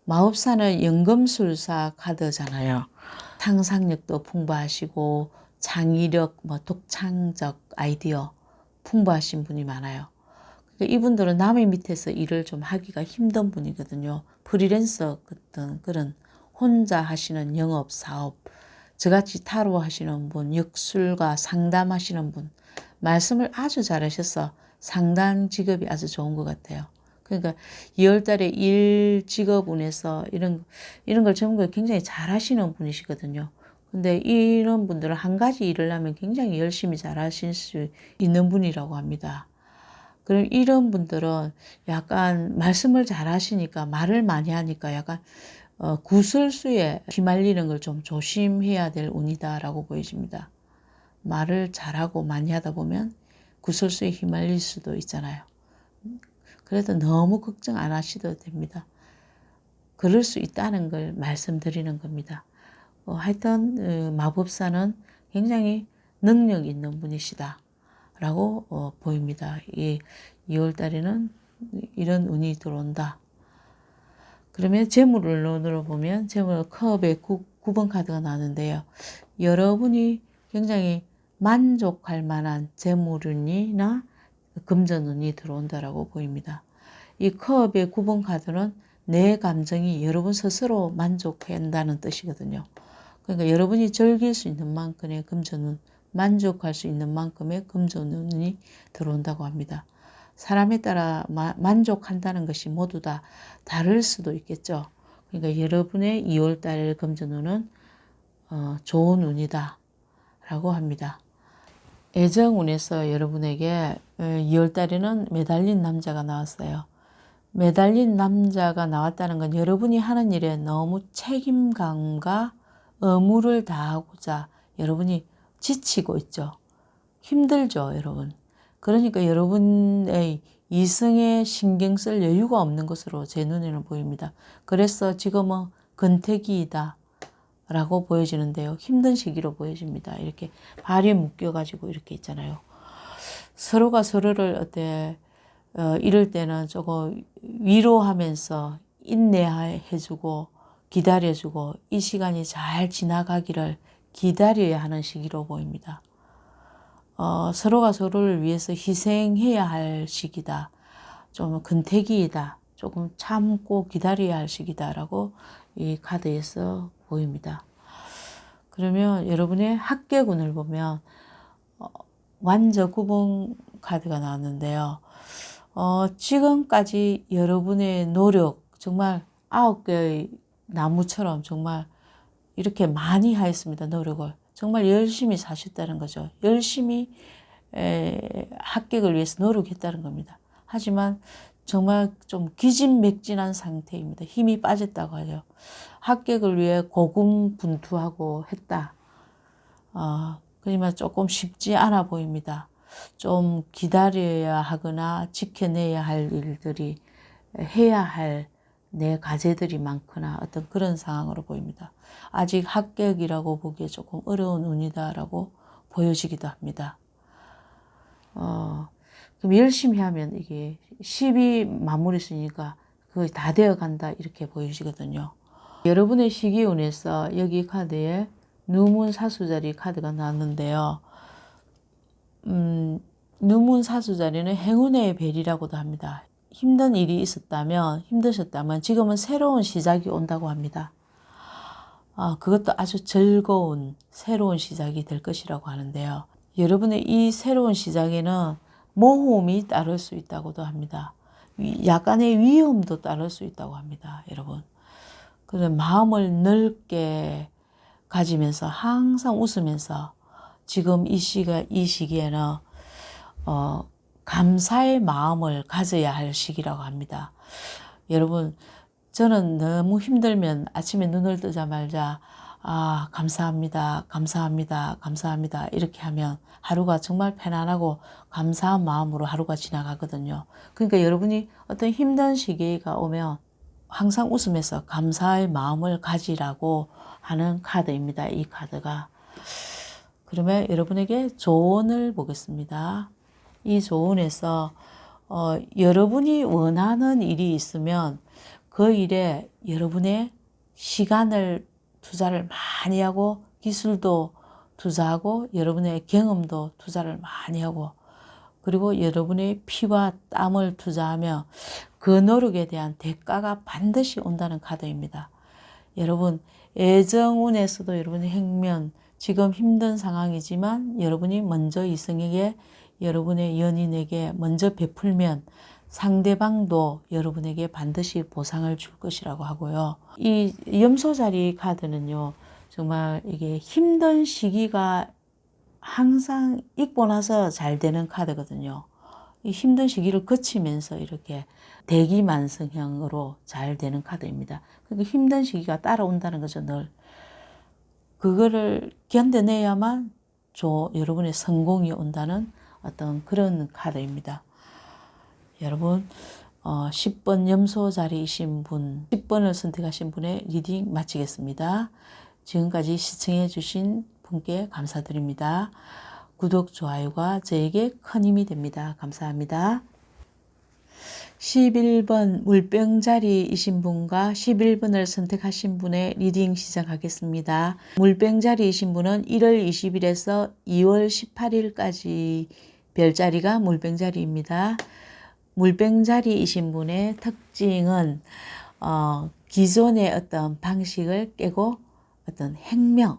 [SPEAKER 1] 마법사는 연금술사 카드잖아요. 상상력도 풍부하시고 창의력, 독창적 아이디어 풍부하신 분이 많아요. 그러니까 이분들은 남의 밑에서 일을 좀 하기가 힘든 분이거든요. 프리랜서 같은 그런 혼자 하시는 영업, 사업, 저같이 타로 하시는 분, 역술가, 상담하시는 분, 말씀을 아주 잘하셔서 상담 직업이 아주 좋은 것 같아요. 그러니까 2월 달에 일, 직업운에서 이런 걸 전부 굉장히 잘하시는 분이시거든요. 근데 이런 분들은 한 가지 일을 하면 굉장히 열심히 잘하실 수 있는 분이라고 합니다. 그럼 이런 분들은 약간 말씀을 잘 하시니까 말을 많이 하니까 약간 구설수에 휘말리는 걸 좀 조심해야 될 운이다라고 보여집니다. 말을 잘하고 많이 하다 보면 구설수에 휘말릴 수도 있잖아요. 그래도 너무 걱정 안 하셔도 됩니다. 그럴 수 있다는 걸 말씀드리는 겁니다. 하여튼 마법사는 굉장히 능력 있는 분이시다 라고 보입니다. 이 2월 달에는 이런 운이 들어온다. 그러면 재물을 눈으로 재물 컵의 9번 카드가 나오는데요. 여러분이 굉장히 만족할 만한 재물운이나 금전운이 들어온다라고 보입니다. 이 컵의 9번 카드는 내 감정이 여러분 스스로 만족한다는 뜻이거든요. 그러니까 여러분이 즐길 수 있는 만큼의 금전운, 만족할 수 있는 만큼의 금전운이 들어온다고 합니다. 사람에 따라 만족한다는 것이 모두 다 다를 수도 있겠죠. 그러니까 여러분의 2월달 금전운은 좋은 운이다 라고 합니다. 애정운에서 여러분에게 2월달에는 매달린 남자가 나왔어요. 매달린 남자가 나왔다는 건 여러분이 하는 일에 너무 책임감과 의무를 다하고자 여러분이 지치고 있죠. 힘들죠, 여러분. 그러니까 여러분의 이성에 신경 쓸 여유가 없는 것으로 제 눈에는 보입니다. 그래서 지금은 근태기이다 라고 보여지는데요. 힘든 시기로 보여집니다. 이렇게 발이 묶여가지고 이렇게 있잖아요. 서로가 서로를 이럴 때는 조금 위로하면서 인내해주고 기다려주고 이 시간이 잘 지나가기를 기다려야 하는 시기로 보입니다. 서로가 서로를 위해서 희생해야 할 시기다. 좀 근태기이다. 조금 참고 기다려야 할 시기다라고 이 카드에서 보입니다. 그러면 여러분의 합계군을 보면 완저구봉 카드가 나왔는데요. 지금까지 여러분의 노력, 정말 9개의 나무처럼 정말 이렇게 많이 하였습니다. 노력을. 정말 열심히 사셨다는 거죠. 열심히 합격을 위해서 노력했다는 겁니다. 하지만 정말 좀 기진맥진한 상태입니다. 힘이 빠졌다고 하죠. 합격을 위해 고군분투하고 했다. 그지만 조금 쉽지 않아 보입니다. 좀 기다려야 하거나 지켜내야 할 일들이, 해야 할 내 과제들이 많거나 어떤 그런 상황으로 보입니다. 아직 합격이라고 보기에 조금 어려운 운이다라고 보여지기도 합니다. 그럼 열심히 하면 이게 10이 마무리 쓰니까 거의 다 되어 간다 이렇게 보여지거든요. 여러분의 시기운에서 여기 카드에 누문사수자리 카드가 나왔는데요. 누문사수자리는 행운의 벨이라고도 합니다. 힘든 일이 있었다면, 힘드셨다면 지금은 새로운 시작이 온다고 합니다. 그것도 아주 즐거운 새로운 시작이 될 것이라고 하는데요. 여러분의 이 새로운 시작에는 모험이 따를 수 있다고도 합니다. 약간의 위험도 따를 수 있다고 합니다. 여러분. 그래서 마음을 넓게 가지면서 항상 웃으면서 지금 이 시기에는 감사의 마음을 가져야 할 시기라고 합니다. 여러분, 저는 너무 힘들면 아침에 눈을 뜨자마자 감사합니다, 감사합니다, 감사합니다 이렇게 하면 하루가 정말 편안하고 감사한 마음으로 하루가 지나가거든요. 그러니까 여러분이 어떤 힘든 시기가 오면 항상 웃으면서 감사의 마음을 가지라고 하는 카드입니다. 이 카드가. 그러면 여러분에게 조언을 보겠습니다. 이 조언에서 여러분이 원하는 일이 있으면 그 일에 여러분의 시간을 투자를 많이 하고 기술도 투자하고 여러분의 경험도 투자를 많이 하고 그리고 여러분의 피와 땀을 투자하며 그 노력에 대한 대가가 반드시 온다는 카드입니다. 여러분 애정운에서도 여러분의 행면 지금 힘든 상황이지만 여러분이 먼저 이성에게 여러분의 연인에게 먼저 베풀면 상대방도 여러분에게 반드시 보상을 줄 것이라고 하고요. 이 염소자리 카드는요. 정말 이게 힘든 시기가 항상 있고 나서 잘 되는 카드거든요. 이 힘든 시기를 거치면서 이렇게 대기만성형으로 잘 되는 카드입니다. 그러니까 힘든 시기가 따라온다는 거죠, 늘. 그거를 견뎌내야만 여러분의 성공이 온다는 어떤 그런 카드입니다. 여러분 10번 염소 자리이신 분, 10번을 선택하신 분의 리딩 마치겠습니다. 지금까지 시청해 주신 분께 감사드립니다. 구독, 좋아요가 저에게 큰 힘이 됩니다. 감사합니다. 11번 물병자리이신 분과 11번을 선택하신 분의 리딩 시작하겠습니다. 물병자리이신 분은 1월 20일에서 2월 18일까지 별자리가 물병자리입니다. 물병자리이신 분의 특징은 기존의 어떤 방식을 깨고 어떤 혁명,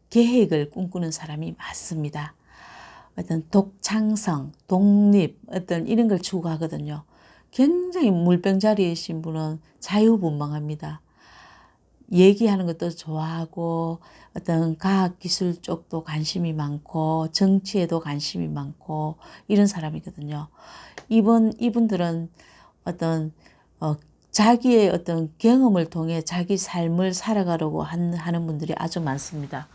[SPEAKER 1] 계획을 꿈꾸는 사람이 많습니다. 어떤 독창성, 독립, 어떤 이런 걸 추구하거든요. 굉장히 물병자리이신 분은 자유분방합니다. 얘기하는 것도 좋아하고 어떤 과학기술 쪽도 관심이 많고 정치에도 관심이 많고 이런 사람이거든요. 이분들은 어떤 자기의 어떤 경험을 통해 자기 삶을 살아가려고 하는 분들이 아주 많습니다.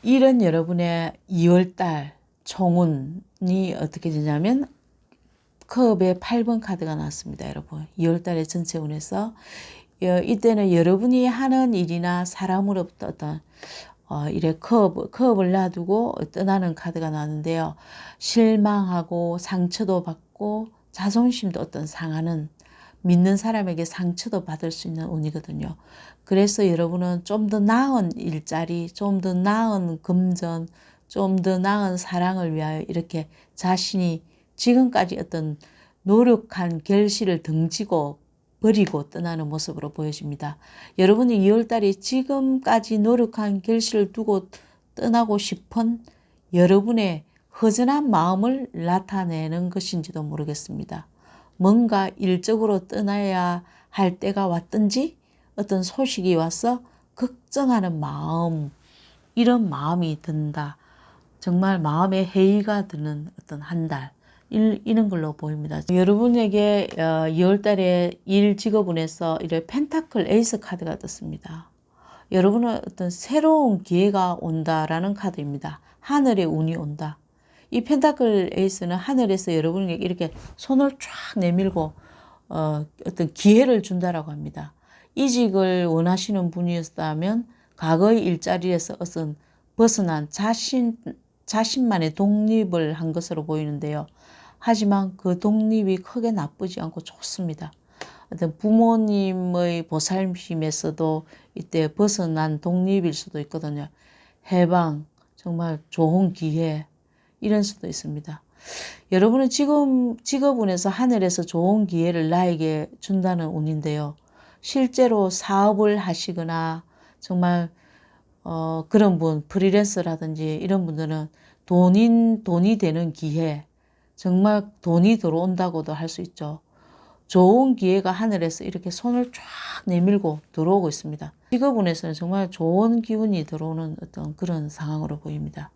[SPEAKER 1] 이런 여러분의 2월달 총운이 어떻게 되냐면 컵의 8번 카드가 나왔습니다. 여러분 2월달의 전체 운에서 이때는 여러분이 하는 일이나 사람으로부터 어떤 이래 컵을 놔두고 떠나는 카드가 나왔는데요. 실망하고 상처도 받고 자존심도 어떤 상하는 믿는 사람에게 상처도 받을 수 있는 운이거든요. 그래서 여러분은 좀 더 나은 일자리, 좀 더 나은 금전, 좀 더 나은 사랑을 위하여 이렇게 자신이 지금까지 어떤 노력한 결실을 등지고 버리고 떠나는 모습으로 보여집니다. 여러분이 2월달에 지금까지 노력한 결실을 두고 떠나고 싶은 여러분의 허전한 마음을 나타내는 것인지도 모르겠습니다. 뭔가 일적으로 떠나야 할 때가 왔든지 어떤 소식이 와서 걱정하는 마음, 이런 마음이 든다. 정말 마음에 해이가 드는 어떤 한 달, 이런 걸로 보입니다. 여러분에게 2월달에 일 직업운에서 이래 펜타클 에이스 카드가 떴습니다. 여러분은 어떤 새로운 기회가 온다라는 카드입니다. 하늘의 운이 온다. 이 펜타클 에이스는 하늘에서 여러분에게 이렇게 손을 쫙 내밀고 어떤 기회를 준다라고 합니다. 이직을 원하시는 분이었다면 과거의 일자리에서 어떤 벗어난 자신만의 독립을 한 것으로 보이는데요. 하지만 그 독립이 크게 나쁘지 않고 좋습니다. 어떤 부모님의 보살핌에서도 이때 벗어난 독립일 수도 있거든요. 해방, 정말 좋은 기회, 이런 수도 있습니다. 여러분은 지금 직업운에서 하늘에서 좋은 기회를 나에게 준다는 운인데요. 실제로 사업을 하시거나 정말 그런 분, 프리랜서라든지 이런 분들은 돈이 되는 기회, 정말 돈이 들어온다고도 할 수 있죠. 좋은 기회가 하늘에서 이렇게 손을 쫙 내밀고 들어오고 있습니다. 직업운에서는 정말 좋은 기운이 들어오는 어떤 그런 상황으로 보입니다.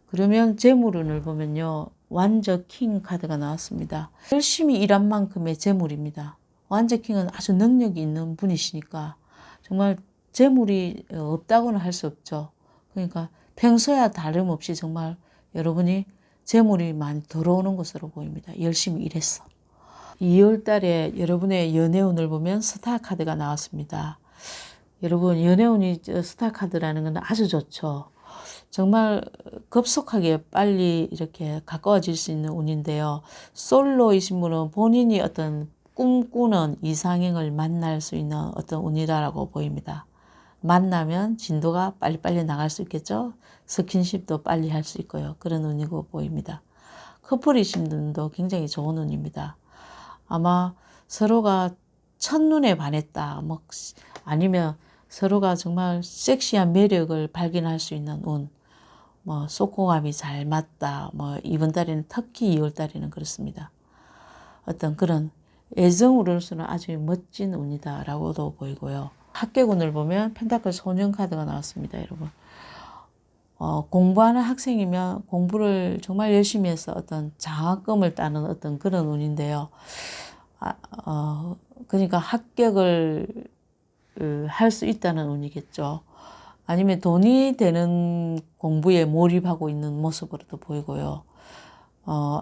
[SPEAKER 1] 그러면 재물운을 보면요. 완저 킹 카드가 나왔습니다. 열심히 일한 만큼의 재물입니다. 완저 킹은 아주 능력이 있는 분이시니까 정말 재물이 없다고는 할 수 없죠. 그러니까 평소와 다름없이 정말 여러분이 재물이 많이 들어오는 것으로 보입니다. 열심히 일했어. 2월 달에 여러분의 연애운을 보면 스타 카드가 나왔습니다. 여러분 연애운이 스타 카드라는 건 아주 좋죠. 정말 급속하게 빨리 이렇게 가까워질 수 있는 운인데요. 솔로이신 분은 본인이 어떤 꿈꾸는 이상형을 만날 수 있는 어떤 운이다라고 보입니다. 만나면 진도가 빨리빨리 나갈 수 있겠죠. 스킨십도 빨리 할 수 있고요. 그런 운이고 보입니다. 커플이신 분도 굉장히 좋은 운입니다. 아마 서로가 첫눈에 반했다. 뭐 아니면 서로가 정말 섹시한 매력을 발견할 수 있는 운. 뭐 속공합이 잘 맞다. 뭐 이번 달에는 특히 2월 달에는 그렇습니다. 어떤 그런 애정으로서는 아주 멋진 운이다라고도 보이고요. 합격운을 보면 펜타클 소년 카드가 나왔습니다, 여러분. 공부하는 학생이면 공부를 정말 열심히 해서 어떤 장학금을 따는 어떤 그런 운인데요. 그러니까 합격을 할 수 있다는 운이겠죠. 아니면 돈이 되는 공부에 몰입하고 있는 모습으로도 보이고요.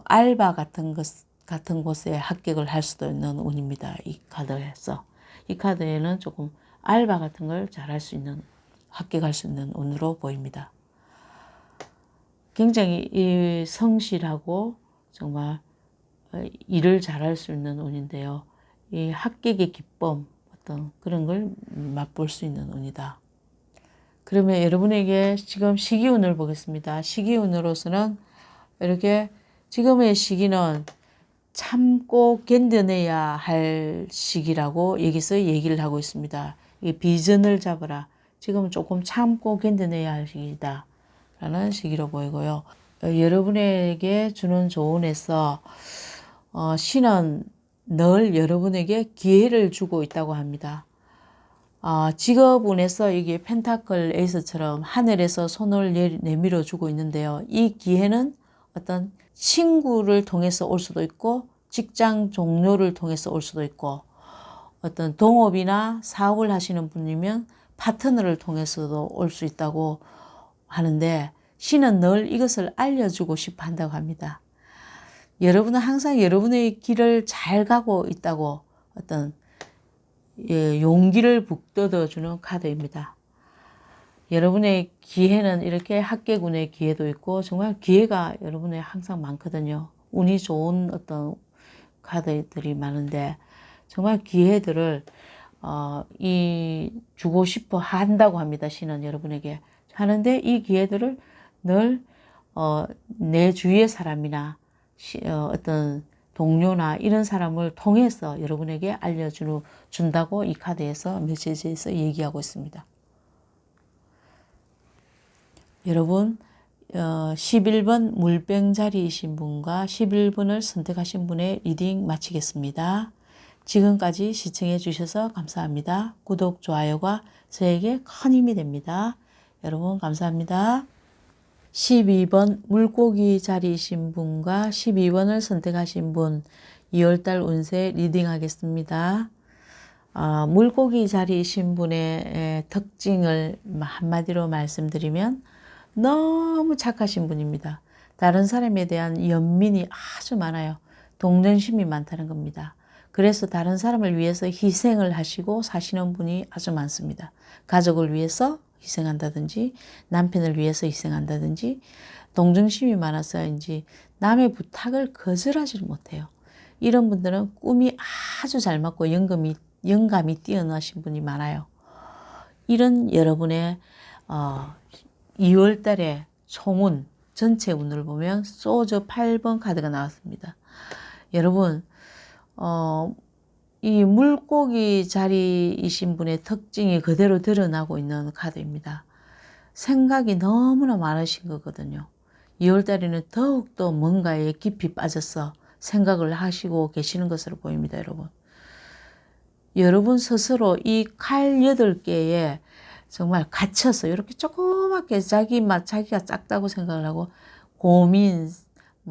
[SPEAKER 1] 알바 같은 곳에 합격을 할 수도 있는 운입니다. 이 카드에서. 이 카드에는 조금 알바 같은 걸 잘할 수 있는, 합격할 수 있는 운으로 보입니다. 굉장히 성실하고 정말 일을 잘할 수 있는 운인데요. 이 합격의 기쁨, 어떤 그런 걸 맛볼 수 있는 운이다. 그러면 여러분에게 지금 시기운을 보겠습니다. 시기운으로서는 이렇게 지금의 시기는 참고 견뎌내야 할 시기라고 여기서 얘기를 하고 있습니다. 이 비전을 잡아라. 지금 조금 참고 견뎌내야 할 시기다. 라는 시기로 보이고요. 여러분에게 주는 조언에서 신은 늘 여러분에게 기회를 주고 있다고 합니다. 직업운에서 이게 펜타클 에이스처럼 하늘에서 손을 내밀어 주고 있는데요. 이 기회는 어떤 친구를 통해서 올 수도 있고 직장 동료를 통해서 올 수도 있고 어떤 동업이나 사업을 하시는 분이면 파트너를 통해서도 올 수 있다고 하는데 신은 늘 이것을 알려주고 싶어 한다고 합니다. 여러분은 항상 여러분의 길을 잘 가고 있다고 어떤 용기를 북돋아주는 카드입니다. 여러분의 기회는 이렇게 합격운의 기회도 있고 정말 기회가 여러분의 항상 많거든요. 운이 좋은 어떤 카드들이 많은데 정말 기회들을 주고 싶어 한다고 합니다. 신은 여러분에게. 하는데 이 기회들을 늘 내 주위의 사람이나 어떤 동료나 이런 사람을 통해서 여러분에게 알려준다고 이 카드에서 메시지에서 얘기하고 있습니다. 여러분 11번 물병자리이신 분과 11번을 선택하신 분의 리딩 마치겠습니다. 지금까지 시청해 주셔서 감사합니다. 구독, 좋아요가 저에게 큰 힘이 됩니다. 여러분 감사합니다. 12번 물고기 자리이신 분과 12번을 선택하신 분 2월달 운세 리딩하겠습니다. 물고기 자리이신 분의 특징을 한마디로 말씀드리면 너무 착하신 분입니다. 다른 사람에 대한 연민이 아주 많아요. 동정심이 많다는 겁니다. 그래서 다른 사람을 위해서 희생을 하시고 사시는 분이 아주 많습니다. 가족을 위해서 희생한다든지 남편을 위해서 희생한다든지 동정심이 많아서인지 남의 부탁을 거절하지 못해요. 이런 분들은 꿈이 아주 잘 맞고 영감이 뛰어나신 분이 많아요. 이런 여러분의 2월 달에 총운 전체 운을 보면 소저 8번 카드가 나왔습니다. 여러분 이 물고기 자리이신 분의 특징이 그대로 드러나고 있는 카드입니다. 생각이 너무나 많으신 거거든요. 2월 달에는 더욱더 뭔가에 깊이 빠져서 생각을 하시고 계시는 것으로 보입니다. 여러분 스스로 이 칼 8개에 정말 갇혀서 이렇게 조그맣게 자기가 작다고 생각을 하고 고민,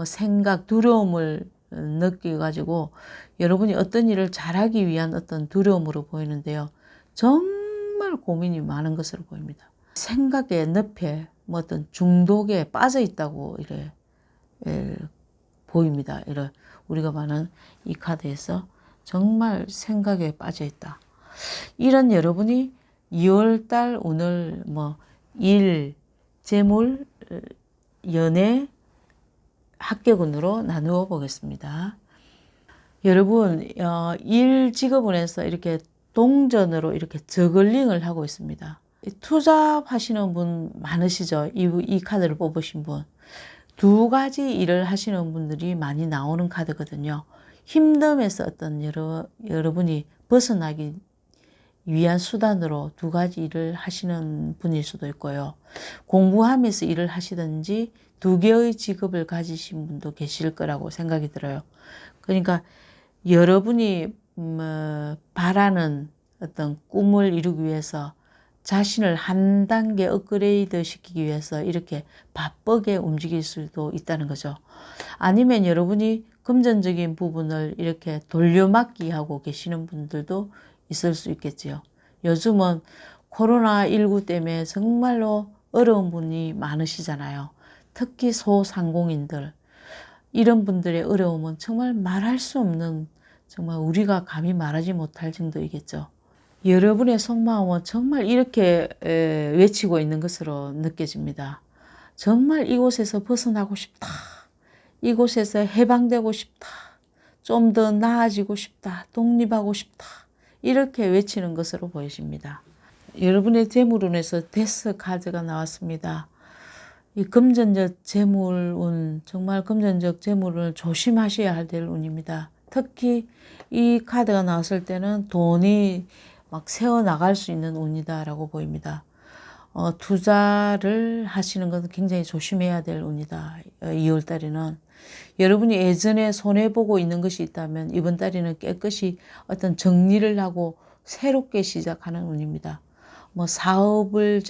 [SPEAKER 1] 생각, 두려움을 느껴가지고 여러분이 어떤 일을 잘하기 위한 어떤 두려움으로 보이는데요. 정말 고민이 많은 것으로 보입니다. 생각의 늪에 어떤 중독에 빠져 있다고 보입니다. 우리가 말하는 이 카드에서 정말 생각에 빠져 있다. 이런 여러분이 2월달 오늘 일, 재물, 연애, 합격운으로 나누어 보겠습니다. 여러분 일 직업운에서 이렇게 동전으로 이렇게 저글링을 하고 있습니다. 투잡하시는 분 많으시죠? 이 카드를 뽑으신 분. 두 가지 일을 하시는 분들이 많이 나오는 카드거든요. 힘듦에서 어떤 여러분이 벗어나기 위한 수단으로 두 가지 일을 하시는 분일 수도 있고요. 공부하면서 일을 하시든지 두 개의 직업을 가지신 분도 계실 거라고 생각이 들어요. 그러니까 여러분이 바라는 어떤 꿈을 이루기 위해서 자신을 한 단계 업그레이드 시키기 위해서 이렇게 바쁘게 움직일 수도 있다는 거죠. 아니면 여러분이 금전적인 부분을 이렇게 돌려막기 하고 계시는 분들도 있을 수 있겠지요. 요즘은 코로나19 때문에 정말로 어려운 분이 많으시잖아요. 특히 소상공인들. 이런 분들의 어려움은 정말 말할 수 없는, 정말 우리가 감히 말하지 못할 정도이겠죠. 여러분의 속마음은 정말 이렇게 외치고 있는 것으로 느껴집니다. 정말 이곳에서 벗어나고 싶다. 이곳에서 해방되고 싶다. 좀 더 나아지고 싶다. 독립하고 싶다. 이렇게 외치는 것으로 보이십니다. 여러분의 재물운에서 데스 카드가 나왔습니다. 이 금전적 재물운, 정말 금전적 재물을 조심하셔야 될 운입니다. 특히 이 카드가 나왔을 때는 돈이 막 새어나갈 수 있는 운이다라고 보입니다. 투자를 하시는 것은 굉장히 조심해야 될 운이다. 2월 달에는. 여러분이 예전에 손해보고 있는 것이 있다면 이번 달에는 깨끗이 어떤 정리를 하고 새롭게 시작하는 운입니다. 사업일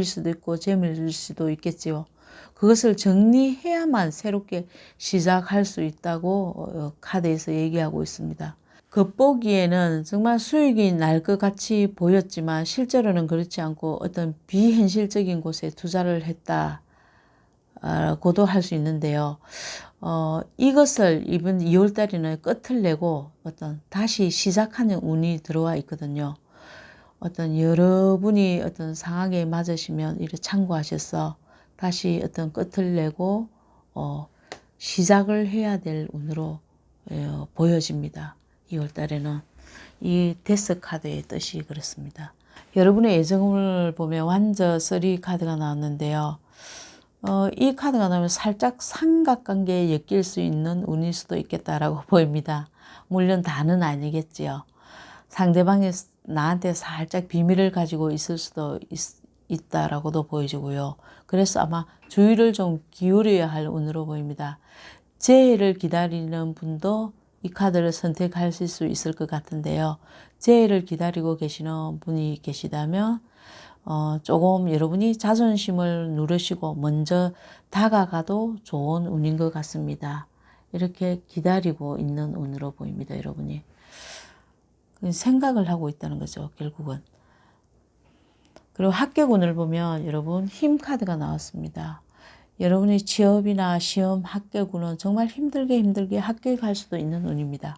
[SPEAKER 1] 수도 있고 재물일 수도 있겠지요. 그것을 정리해야만 새롭게 시작할 수 있다고 카드에서 얘기하고 있습니다. 겉보기에는 정말 수익이 날 것 같이 보였지만 실제로는 그렇지 않고 어떤 비현실적인 곳에 투자를 했다고도 할 수 있는데요. 이것을 이번 2월 달에는 끝을 내고 어떤 다시 시작하는 운이 들어와 있거든요. 어떤 여러분이 어떤 상황에 맞으시면 이렇게 참고하셔서 다시 어떤 끝을 내고 시작을 해야 될 운으로 보여집니다. 2월 달에는 이 데스 카드의 뜻이 그렇습니다. 여러분의 예정운을 보면 완저 3 카드가 나왔는데요. 이 카드가 나오면 살짝 삼각관계에 엮일 수 있는 운일 수도 있겠다라고 보입니다. 물론 다는 아니겠지요. 상대방이 나한테 살짝 비밀을 가지고 있을 수도 있다라고도 보여지고요. 그래서 아마 주의를 좀 기울여야 할 운으로 보입니다. 재해를 기다리는 분도 이 카드를 선택하실 수 있을 것 같은데요. 재해를 기다리고 계시는 분이 계시다면 조금 여러분이 자존심을 누르시고 먼저 다가가도 좋은 운인 것 같습니다. 이렇게 기다리고 있는 운으로 보입니다. 여러분이. 생각을 하고 있다는 거죠. 결국은. 그리고 합격운을 보면 여러분 힘 카드가 나왔습니다. 여러분이 취업이나 시험 합격운은 정말 힘들게 합격할 수도 있는 운입니다.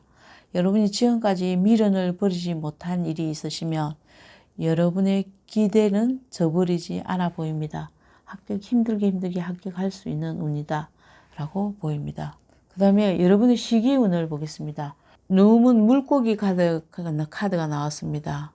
[SPEAKER 1] 여러분이 지금까지 미련을 버리지 못한 일이 있으시면 여러분의 기대는 저버리지 않아 보입니다. 힘들게 합격할 수 있는 운이다 라고 보입니다. 그 다음에 여러분의 시기운을 보겠습니다. 누문 물고기 카드가 나왔습니다.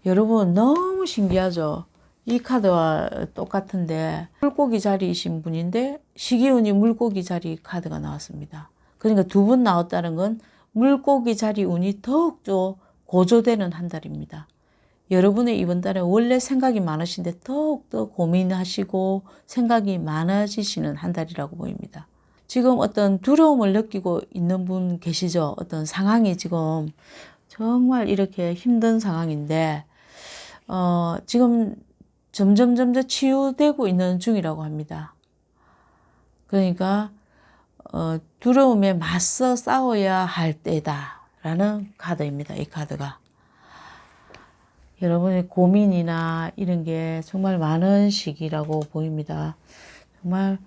[SPEAKER 1] 여러분 너무 신기하죠? 이 카드와 똑같은데 물고기 자리이신 분인데 시기운이 물고기 자리 카드가 나왔습니다. 그러니까 두 분 나왔다는 건 물고기 자리 운이 더욱더 고조되는 한 달입니다. 여러분의 이번 달에 원래 생각이 많으신데 더욱더 고민하시고 생각이 많아지시는 한 달이라고 보입니다. 지금 어떤 두려움을 느끼고 있는 분 계시죠? 어떤 상황이 지금 정말 이렇게 힘든 상황인데 지금 점점 치유되고 있는 중이라고 합니다. 그러니까 두려움에 맞서 싸워야 할 때다라는 카드입니다. 이 카드가. 여러분의 고민이나 이런 게 정말 많은 시기라고 보입니다. 정말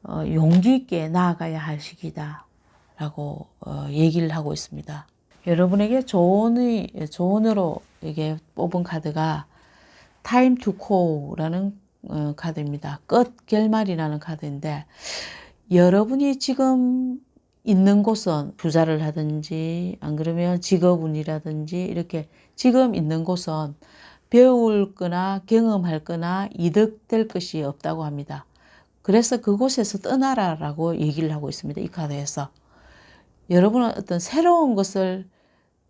[SPEAKER 1] 용기 있게 나아가야 할 시기다라고 얘기를 하고 있습니다. 여러분에게 조언으로 이게 뽑은 카드가 Time to Call라는 카드입니다. 끝 결말이라는 카드인데 여러분이 지금 있는 곳은 투자를 하든지 안 그러면 직업운이라든지 이렇게 지금 있는 곳은 배울 거나 경험할 거나 이득될 것이 없다고 합니다. 그래서 그곳에서 떠나라라고 얘기를 하고 있습니다. 이 카드에서. 여러분은 어떤 새로운 것을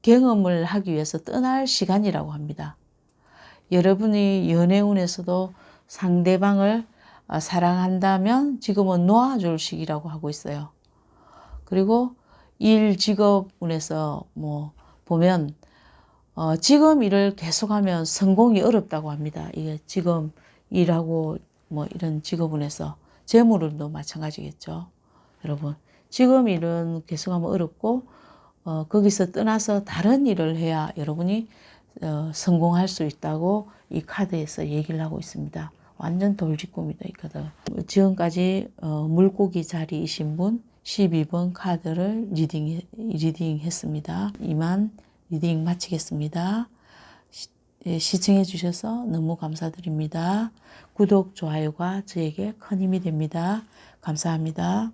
[SPEAKER 1] 경험을 하기 위해서 떠날 시간이라고 합니다. 여러분이 연애운에서도 상대방을 사랑한다면 지금은 놓아줄 시기라고 하고 있어요. 그리고 일 직업운에서 보면 지금 일을 계속하면 성공이 어렵다고 합니다. 이게 지금 일하고 이런 직업운에서 재물운도 마찬가지겠죠. 여러분 지금 일은 계속하면 어렵고 거기서 떠나서 다른 일을 해야 여러분이 성공할 수 있다고 이 카드에서 얘기를 하고 있습니다. 완전 돌직구입니다. 이 카드. 지금까지 물고기 자리이신 분 12번 카드를 리딩했습니다. 이만 리딩 마치겠습니다. 시청해 주셔서 너무 감사드립니다. 구독, 좋아요가 저에게 큰 힘이 됩니다. 감사합니다.